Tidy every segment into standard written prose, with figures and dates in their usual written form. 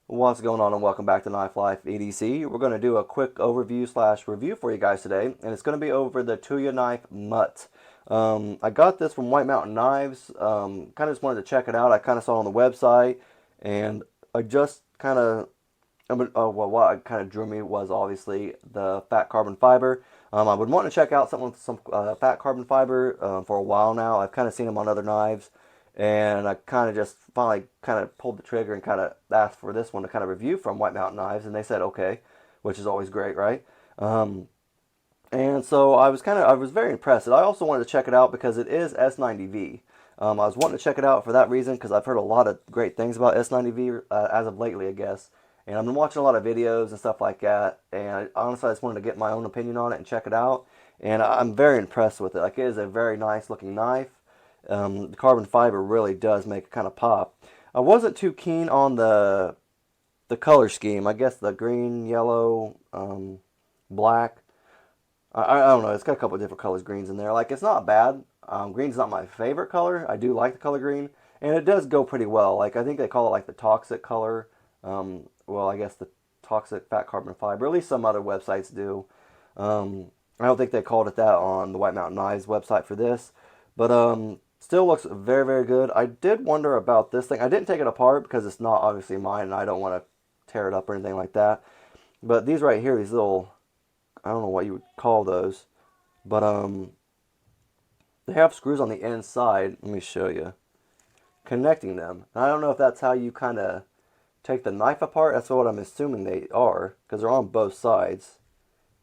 What's going on, and welcome back to Knife Life EDC. We're going to do a quick overview slash review for you guys today, and it's going to be over the Tuya knife Mutt. I got this from White Mountain Knives. Kind of just wanted to check it out. I kind of saw it on the website, and I just kind of, well, what kind of drew me was obviously the fat carbon fiber. I've been wanting to check out something with some fat carbon fiber for a while now. I've kind of seen them on other knives, and I kind of just finally kind of pulled the trigger and kind of asked for this one to kind of review from White Mountain Knives, and they said okay, which is always great, right? Um, and so I was very impressed. I also wanted to check it out because it is S90V. I was wanting to check it out for that reason because I've heard a lot of great things about S90V as of lately, I guess. And I've been watching a lot of videos and stuff like that. And honestly, I just wanted to get my own opinion on it and check it out. And I'm very impressed with it. Like, it is a very nice looking knife. The carbon fiber really does make it kind of pop. I wasn't too keen on the color scheme. I guess the green, yellow, black. I don't know. It's got a couple of different colors, greens in there. Like, it's not bad. Green's not my favorite color. I do like the color green, and it does go pretty well. Like, I think they call it like the toxic color. Well, I guess the toxic fat carbon fiber. At least some other websites do. I don't think they called it that on the White Mountain Knives website for this, but still looks very, very good. I did wonder about this thing. I didn't take it apart because it's not obviously mine, and I don't want to tear it up or anything like that. But these right here, these little, I don't know what you would call those, but they have screws on the inside. Let me show you, connecting them. And I don't know if that's how you kind of take the knife apart. That's what I'm assuming they are, because they're on both sides.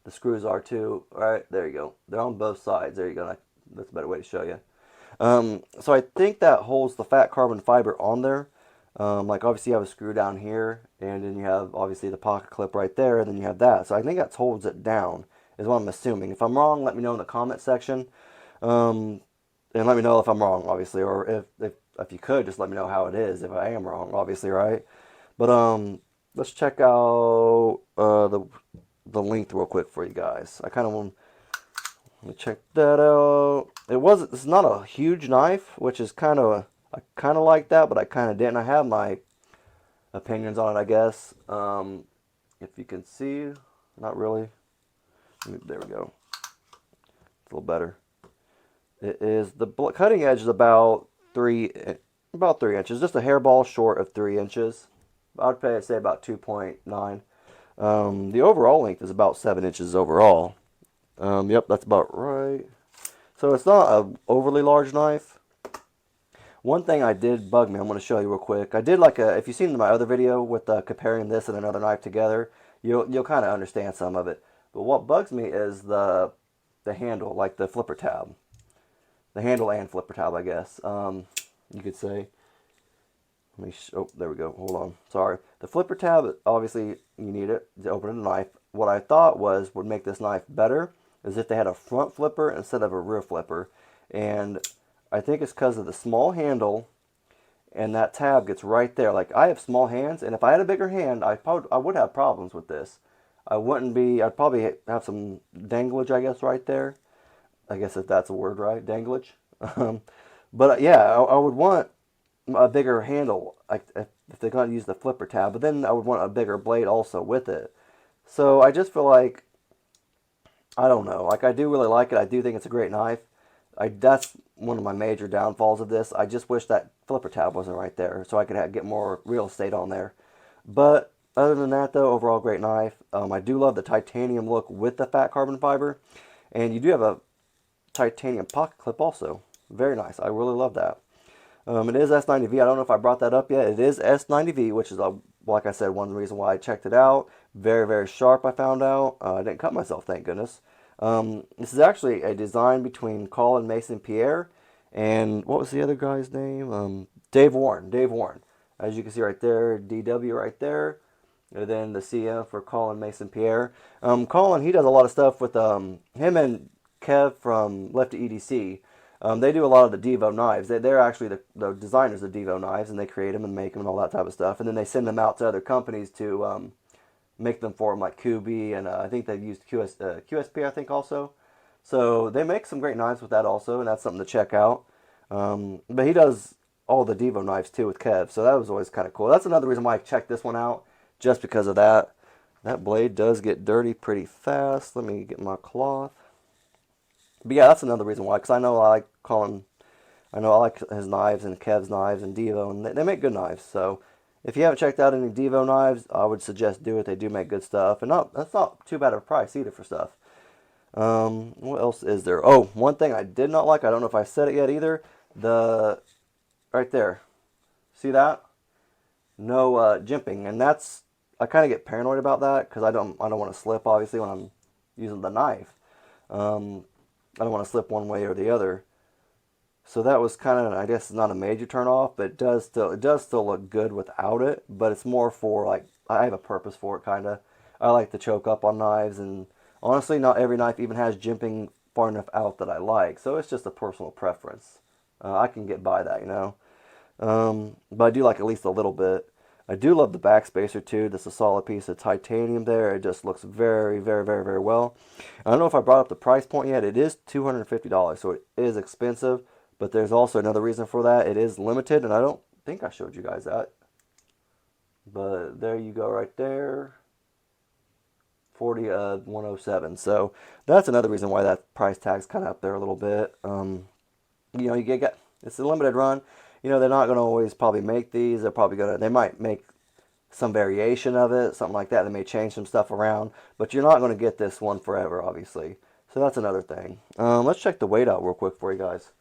The screws are too. All right, there you go. They're on both sides. There you go. That's a better way to show you. So I think that holds the fat carbon fiber on there. Like, obviously you have a screw down here, and then you have obviously the pocket clip right there, and then you have that. So I think that holds it down, is what I'm assuming. If I'm wrong, let me know in the comment section. Um, and let me know if I'm wrong, obviously, or if you could just let me know how it is if I am wrong, obviously, right? But let's check out the length real quick for you guys. I kind of want to check that out. It's not a huge knife, which is I kind of like that, but I kind of didn't. I have my opinions on it, I guess. If you can see, not really. There we go. It's a little better. It is the cutting edge is about 3 inches, just a hairball short of 3 inches. I'd say about 2.9. The overall length is about 7 inches overall. Yep, that's about right. So it's not a overly large knife. One thing I did bug me, I'm going to show you real quick. I did if you've seen my other video with comparing this and another knife together, you'll kind of understand some of it. But what bugs me is the handle, like the flipper tab. The handle and flipper tab, I guess. You could say. Oh, there we go. Hold on. Sorry. The flipper tab, obviously, you need it to open a knife. What I thought would make this knife better is if they had a front flipper instead of a rear flipper. And I think it's because of the small handle, and that tab gets right there. Like, I have small hands, and if I had a bigger hand, I would have problems with this. I'd probably have some danglage, I guess, right there. I guess if that's a word, right? Danglage. But yeah, I would want a bigger handle, like if they're going to use the flipper tab, but then I would want a bigger blade also with it. So I just feel like, I don't know, like, I do really like it. I do think it's a great knife. That's one of my major downfalls of this. I just wish that flipper tab wasn't right there so I could get more real estate on there. But other than that, though, overall great knife. I do love the titanium look with the fat carbon fiber, and you do have a titanium pocket clip also. Very nice. I really love that. It is S90V. I don't know if I brought that up yet. It is S90V, which is, like I said, one reason why I checked it out. Very, very sharp, I found out. I didn't cut myself, thank goodness. This is actually a design between Colin Mason Pierre and, what was the other guy's name? Dave Warren. Dave Warren. As you can see right there, DW right there. And then the CM for Colin Mason Pierre. Colin, he does a lot of stuff with him and Kev from Lefty EDC. They do a lot of the Devo knives. They're actually the designers of Devo knives, and they create them and make them and all that type of stuff. And then they send them out to other companies to make them for them, like Kubi, and I think they've used QSP, I think, also. So they make some great knives with that also, and that's something to check out. But he does all the Devo knives too with Kev, so that was always kind of cool. That's another reason why I checked this one out. just because of that. That blade does get dirty pretty fast. Let me get my cloth. But yeah, that's another reason why, because I know I like his knives and Kev's knives and Devo, and they make good knives. So if you haven't checked out any Devo knives, I would suggest do it. They do make good stuff, and that's not too bad of a price either for stuff. What else is there? Oh, one thing I did not like, I don't know if I said it yet either, right there. See that? No jimping, and I kind of get paranoid about that because I don't want to slip, obviously, when I'm using the knife. I don't want to slip one way or the other. So that was kind of, I guess, not a major turn off, but it does still look good without it. But it's more for, like, I have a purpose for it, kind of. I like to choke up on knives, and honestly, not every knife even has jimping far enough out that I like. So it's just a personal preference. I can get by that, you know. But I do like at least a little bit. I do love the backspacer too. That's a solid piece of titanium there. It just looks very, very, very, very well. I don't know if I brought up the price point yet. It is $250, so it is expensive. But there's also another reason for that. It is limited, and I don't think I showed you guys that. But there you go right there. 107. So that's another reason why that price tag's kind of up there a little bit. You know, it's a limited run. You know, they're not going to always probably make these. They might make some variation of it, something like that. They may change some stuff around, but you're not going to get this one forever, obviously. So that's another thing. Let's check the weight out real quick for you guys.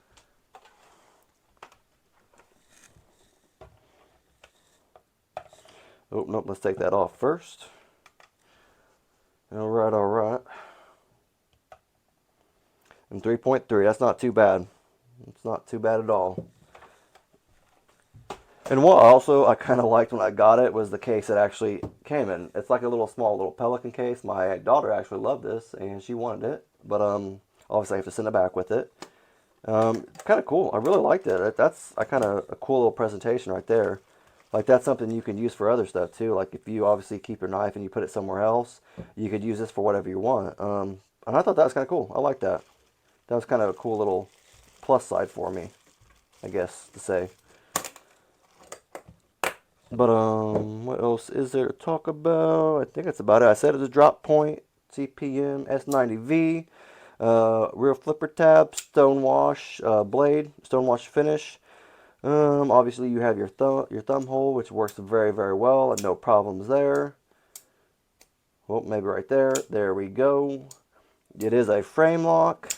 Oh, nope, let's take that off first. All right. And 3.3, that's not too bad. It's not too bad at all. And what also I kind of liked when I got it was the case it actually came in. It's like a small little Pelican case. My daughter actually loved this, and she wanted it. But obviously I have to send it back with it. It's kind of cool. I really liked it. That's a kind of a cool little presentation right there. Like, that's something you can use for other stuff too. Like, if you obviously keep your knife and you put it somewhere else, you could use this for whatever you want. And I thought that was kind of cool. I like that. That was kind of a cool little plus side for me, I guess to say. But what else is there to talk about? I think that's about it. I said it's a drop point, CPM S90V, rear flipper tab, stonewash blade, stonewash finish. Obviously you have your thumb hole, which works very, very well, and no problems there. Well, maybe right there. There we go. It is a frame lock.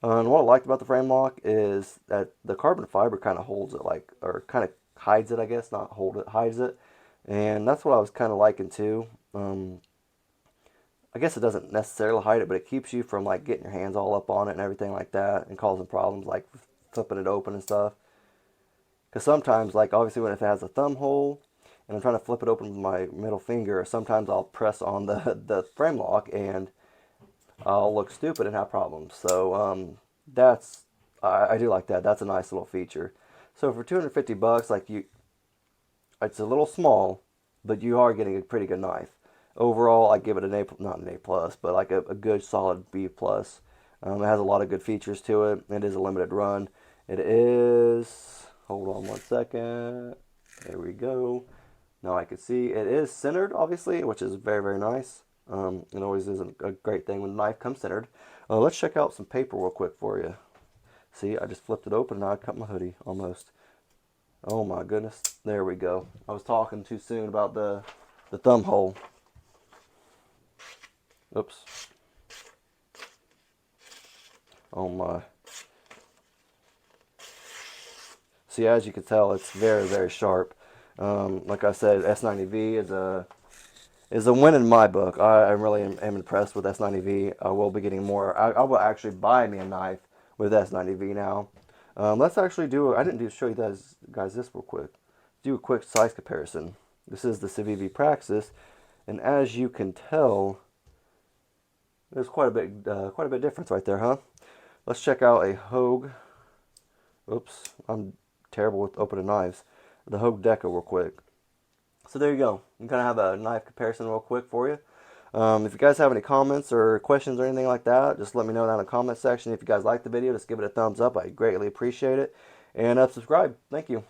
And what I liked about the frame lock is that the carbon fiber kind of holds it, or kind of hides it, I guess. Not hold it, hides it. And that's what I was kind of liking too. I guess it doesn't necessarily hide it, but it keeps you from like getting your hands all up on it and everything like that, and causing problems like flipping it open and stuff. Because sometimes, like, obviously if it has a thumb hole and I'm trying to flip it open with my middle finger, sometimes I'll press on the frame lock and I'll look stupid and have problems. So I do like that. That's a nice little feature. So for 250 bucks, it's a little small, but you are getting a pretty good knife. Overall, I give it not an A plus, but like a good solid B plus. It has a lot of good features to it. It is a limited run. It is, hold on one second. There we go. Now I can see it is centered, obviously, which is very, very nice. It always is a great thing when the knife comes centered. Let's check out some paper real quick for you. See, I just flipped it open and now I cut my hoodie almost. Oh my goodness. There we go. I was talking too soon about the thumb hole. Oops. Oh my. See, as you can tell, it's very, very sharp. Like I said, S90V is a win in my book. I really am impressed with S90V. I will be getting more. I will actually buy me a knife with S90V now. Let's actually I didn't show you guys this real quick. Do a quick size comparison. This is the Civivi Praxis, and as you can tell, there's quite a bit difference right there, huh? Let's check out a Hogue. Oops, I'm terrible with opening knives. The Hogue Deca real quick. So there you go. I'm going to have a knife comparison real quick for you. If you guys have any comments or questions or anything like that, just let me know down in the comment section. If you guys like the video, just give it a thumbs up. I greatly appreciate it. And subscribe. Thank you.